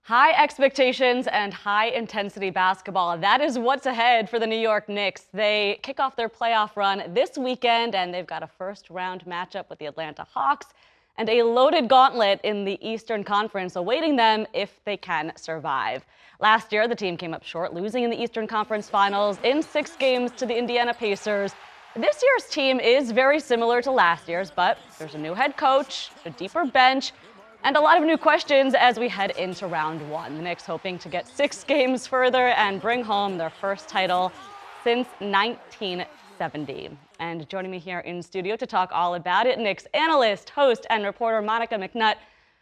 High expectations and high-intensity basketball. That is what's ahead for the New York Knicks. They kick off their playoff run this weekend, and they've got a first-round matchup with the Atlanta Hawks and a loaded gauntlet in the Eastern Conference awaiting them if they can survive. Last year, the team came up short, losing in the Eastern Conference Finals in 6 games to the Indiana Pacers. This year's team is very similar to last year's, but there's a new head coach, a deeper bench, and a lot of new questions as we head into round 1. The Knicks hoping to get 6 games further and bring home their first title since 1970. And joining me here in studio to talk all about it, Knicks analyst, host, and reporter Monica McNutt.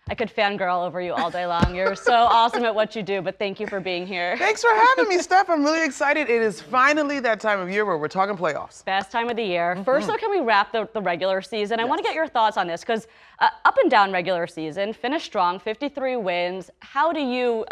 I could fangirl over you all day long. You're so awesome at what you do, but thank you for being here. Thanks for having me, Steph. I'm really excited. It is finally that time of year where we're talking playoffs. Best time of the year. First, though, can we wrap the regular season? I want to get your thoughts on this because up and down regular season, finished strong, 53 wins. How do you,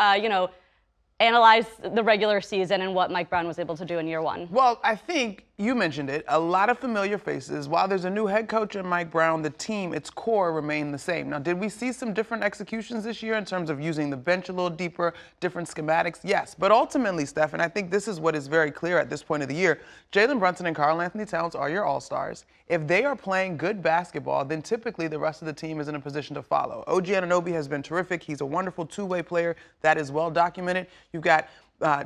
analyze the regular season and what Mike Brown was able to do in year 1? Well, I think you mentioned it, a lot of familiar faces. While there's a new head coach in Mike Brown, the team, its core remained the same. Now, did we see some different executions this year in terms of using the bench a little deeper, different schematics? Yes, but ultimately, Steph, and I think this is what is very clear at this point of the year, Jalen Brunson and Karl-Anthony Towns are your all-stars. If they are playing good basketball, then typically the rest of the team is in a position to follow. OG Anunoby has been terrific. He's a wonderful two-way player that is well documented. You've got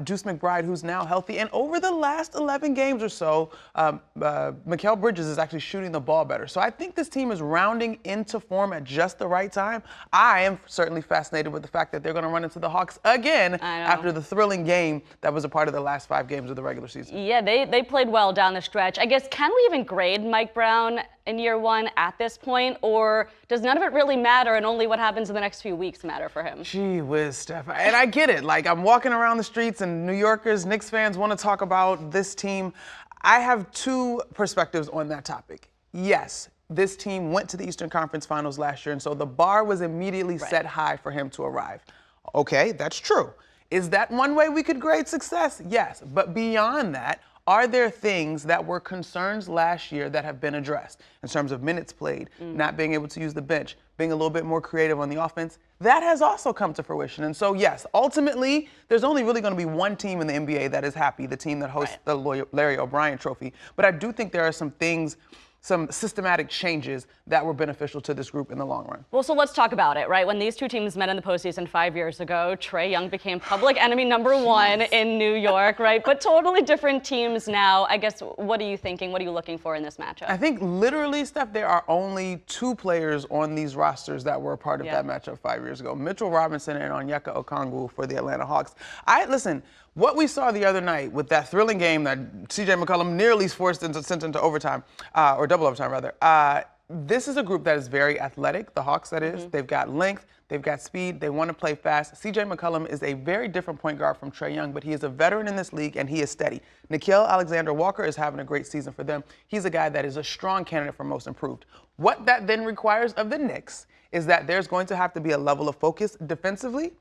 Deuce McBride, who's now healthy. And over the last 11 games or so, Mikal Bridges is actually shooting the ball better. So I think this team is rounding into form at just the right time. I am certainly fascinated with the fact that they're going to run into the Hawks again after the thrilling game that was a part of the last 5 games of the regular season. Yeah, they played well down the stretch. I guess, can we even grade Mike Brown in year 1 at this point, or does none of it really matter and only what happens in the next few weeks matter for him? Gee whiz, Steph. And I get it. Like, I'm walking around the streets and New Yorkers, Knicks fans want to talk about this team. I have 2 perspectives on that topic. Yes, this team went to the Eastern Conference Finals last year, and so the bar was immediately set high for him to arrive. Okay, that's true. Is that one way we could grade success? Yes, but beyond that, are there things that were concerns last year that have been addressed in terms of minutes played, not being able to use the bench, being a little bit more creative on the offense? That has also come to fruition. And so, yes, ultimately, there's only really going to be one team in the NBA that is happy, the team that hosts the Larry O'Brien Trophy. But I do think there are some things, some systematic changes that were beneficial to this group in the long run. Well, so let's talk about it, right? When these 2 teams met in the postseason 5 years ago, Trae Young became public enemy number 1 in New York, right? But totally different teams now. I guess, what are you thinking? What are you looking for in this matchup? I think literally, Steph, there are only 2 players on these rosters that were a part of that matchup 5 years ago. Mitchell Robinson and Onyeka Okongwu for the Atlanta Hawks. Listen, what we saw the other night with that thrilling game that C.J. McCollum nearly sent into overtime, or double overtime rather, this is a group that is very athletic, the Hawks that is. They've got length, they've got speed, they want to play fast. C.J. McCollum is a very different point guard from Trae Young, but he is a veteran in this league and he is steady. Nickeil Alexander-Walker is having a great season for them. He's a guy that is a strong candidate for most improved. What that then requires of the Knicks is that there's going to have to be a level of focus defensively.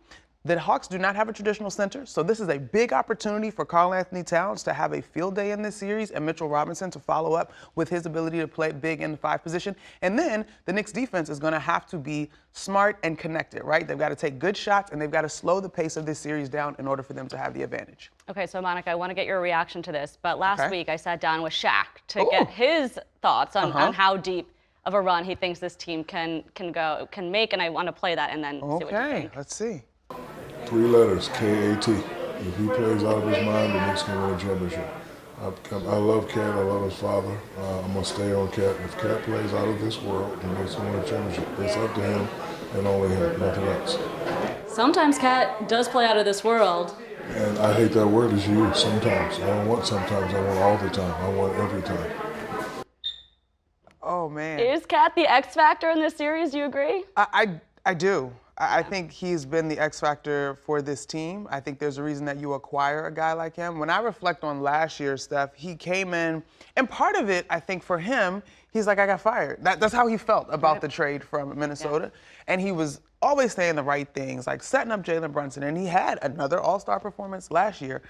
The Hawks do not have a traditional center, so this is a big opportunity for Karl-Anthony Towns to have a field day in this series and Mitchell Robinson to follow up with his ability to play big in the 5 position. And then the Knicks defense is going to have to be smart and connected, right? They've got to take good shots and they've got to slow the pace of this series down in order for them to have the advantage. Okay, so Monica, I want to get your reaction to this, but last week I sat down with Shaq to get his thoughts on how deep of a run he thinks this team can make, and I want to play that and then see what you think. Let's see. 3 letters, K-A-T. If he plays out of his mind, the Knicks can win a championship. I love Cat. I love his father. I'm going to stay on Cat. If Cat plays out of this world, the Knicks can win a championship. It's up to him and only him, nothing else. Sometimes Cat does play out of this world. And I hate that word is used sometimes. I don't want sometimes. I want all the time. I want every time. Oh, man. Is Cat the X factor in this series? Do you agree? I do. I think he's been the X factor for this team. I think there's a reason that you acquire a guy like him. When I reflect on last year's stuff, he came in, and part of it, I think for him, he's like, I got fired. That's how he felt about the trade from Minnesota. And he was always saying the right things, like setting up Jalen Brunson, and he had another all-star performance last year.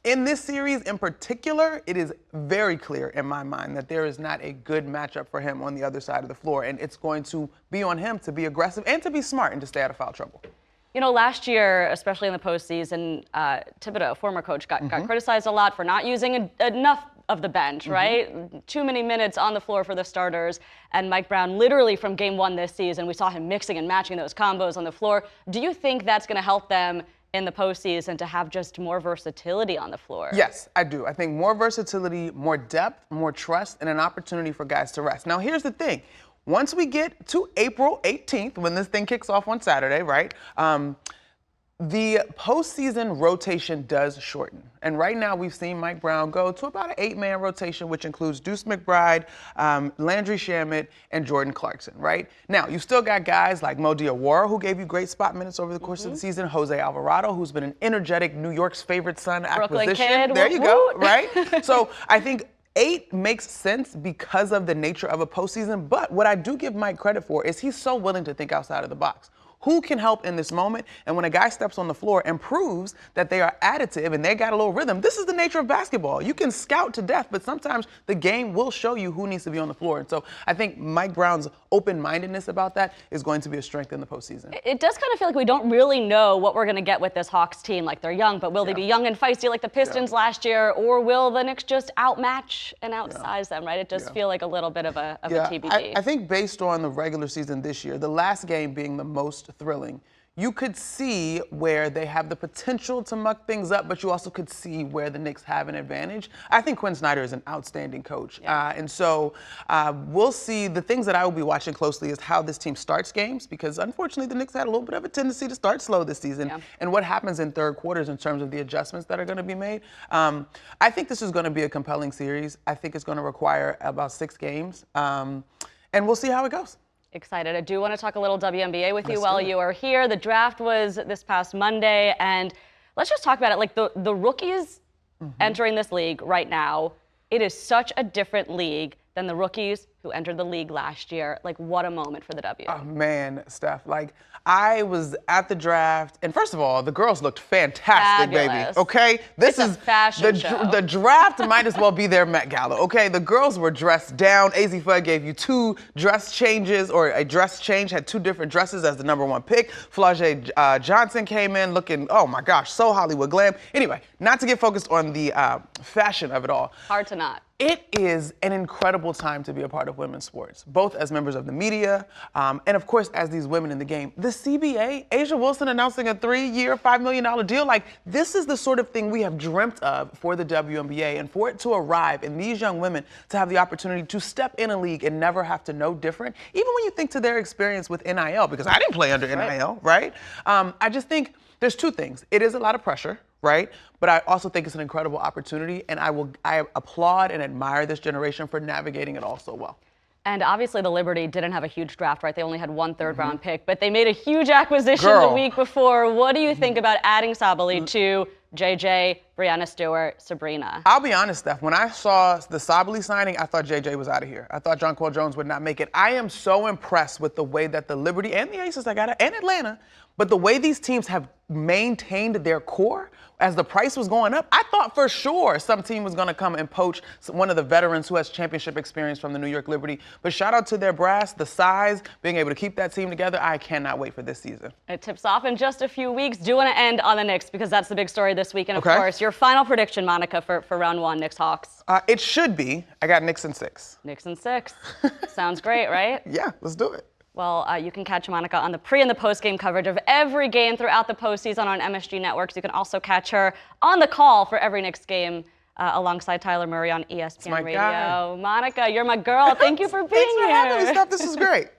In this series in particular, it is very clear in my mind that there is not a good matchup for him on the other side of the floor, and it's going to be on him to be aggressive and to be smart and to stay out of foul trouble. You know, last year, especially in the postseason, Thibodeau, former coach, got criticized a lot for not using enough of the bench, right? Too many minutes on the floor for the starters. And Mike Brown, literally from game one this season, we saw him mixing and matching those combos on the floor. Do you think that's going to help them in the postseason to have just more versatility on the floor? Yes, I do. I think more versatility, more depth, more trust, and an opportunity for guys to rest. Now, here's the thing. Once we get to April 18th, when this thing kicks off on Saturday, right, the postseason rotation does shorten. And right now we've seen Mike Brown go to about an 8-man rotation, which includes Deuce McBride, Landry Shamet, and Jordan Clarkson, right? Now, you've still got guys like Mo Diawara, who gave you great spot minutes over the course of the season, Jose Alvarado, who's been an energetic New York's favorite son Brooklyn acquisition. kid, There you woo-woo. go, right? So I think 8 makes sense because of the nature of a postseason, but what I do give Mike credit for is he's so willing to think outside of the box. Who can help in this moment? And when a guy steps on the floor and proves that they are additive and they got a little rhythm, this is the nature of basketball. You can scout to death, but sometimes the game will show you who needs to be on the floor. And so I think Mike Brown's open-mindedness about that is going to be a strength in the postseason. It does kind of feel like we don't really know what we're going to get with this Hawks team. Like, they're young, but will they be young and feisty like the Pistons last year, or will the Knicks just outmatch and outsize them, right? It does feel like a little bit of a TBD. I think based on the regular season this year, the last game being the most thrilling, you could see where they have the potential to muck things up, but you also could see where the Knicks have an advantage. I think Quinn Snyder is an outstanding coach. And so we'll see. The things that I will be watching closely is how this team starts games, because unfortunately the Knicks had a little bit of a tendency to start slow this season, and what happens in third quarters in terms of the adjustments that are going to be made. I think this is going to be a compelling series. I think it's going to require about 6 games, and we'll see how it goes. Excited. I do want to talk a little WNBA with you while you are here. The draft was this past Monday, and let's just talk about it. Like, the rookies entering this league right now, it is such a different league than the rookies who entered the league last year. Like, what a moment for the W. Oh, man, Steph. Like, I was at the draft, and first of all, the girls looked fantastic, Fabulous. baby. Okay? This It's is a fashion show. The draft might as well be their Met Gala, okay? The girls were dressed down. AZ Fudd gave you 2 dress changes, or a dress change, had 2 different dresses as the #1 pick. Flau'jae Johnson came in looking, oh my gosh, so Hollywood glam. Anyway, not to get focused on the fashion of it all. Hard to not. It is an incredible time to be a part of women's sports, both as members of the media and, of course, as these women in the game. The CBA, Asia Wilson announcing a 3-year, $5 million deal. Like, this is the sort of thing we have dreamt of for the WNBA, and for it to arrive and these young women to have the opportunity to step in a league and never have to know different, even when you think to their experience with NIL, because I didn't play under NIL, right? I just think there's 2 things. It is a lot of pressure, right? But I also think it's an incredible opportunity, and I applaud and admire this generation for navigating it all so well. And obviously the Liberty didn't have a huge draft, right? They only had 1 third-round pick, but they made a huge acquisition the week before. What do you think about adding Sabally to JJ, Breanna Stewart, Sabrina? I'll be honest, Steph. When I saw the Sabally signing, I thought JJ was out of here. I thought Jonquel Jones would not make it. I am so impressed with the way that the Liberty and the Aces, and Atlanta, but the way these teams have maintained their core as the price was going up. I thought for sure some team was going to come and poach one of the veterans who has championship experience from the New York Liberty. But shout out to their brass, the size, being able to keep that team together. I cannot wait for this season. It tips off in just a few weeks. Do want to end on the Knicks, because that's the big story this week. And of course, your final prediction, Monica, for round 1, Knicks Hawks. It should be. I got Knicks in 6. Knicks in 6. Sounds great, right? Yeah, let's do it. Well, you can catch Monica on the pre and the post-game coverage of every game throughout the postseason on MSG Network. So you can also catch her on the call for every Knicks game alongside Tyler Murray on ESPN Radio. Guy. Monica, you're my girl. Thank you for being here. Thanks for having me, Steph. This is great.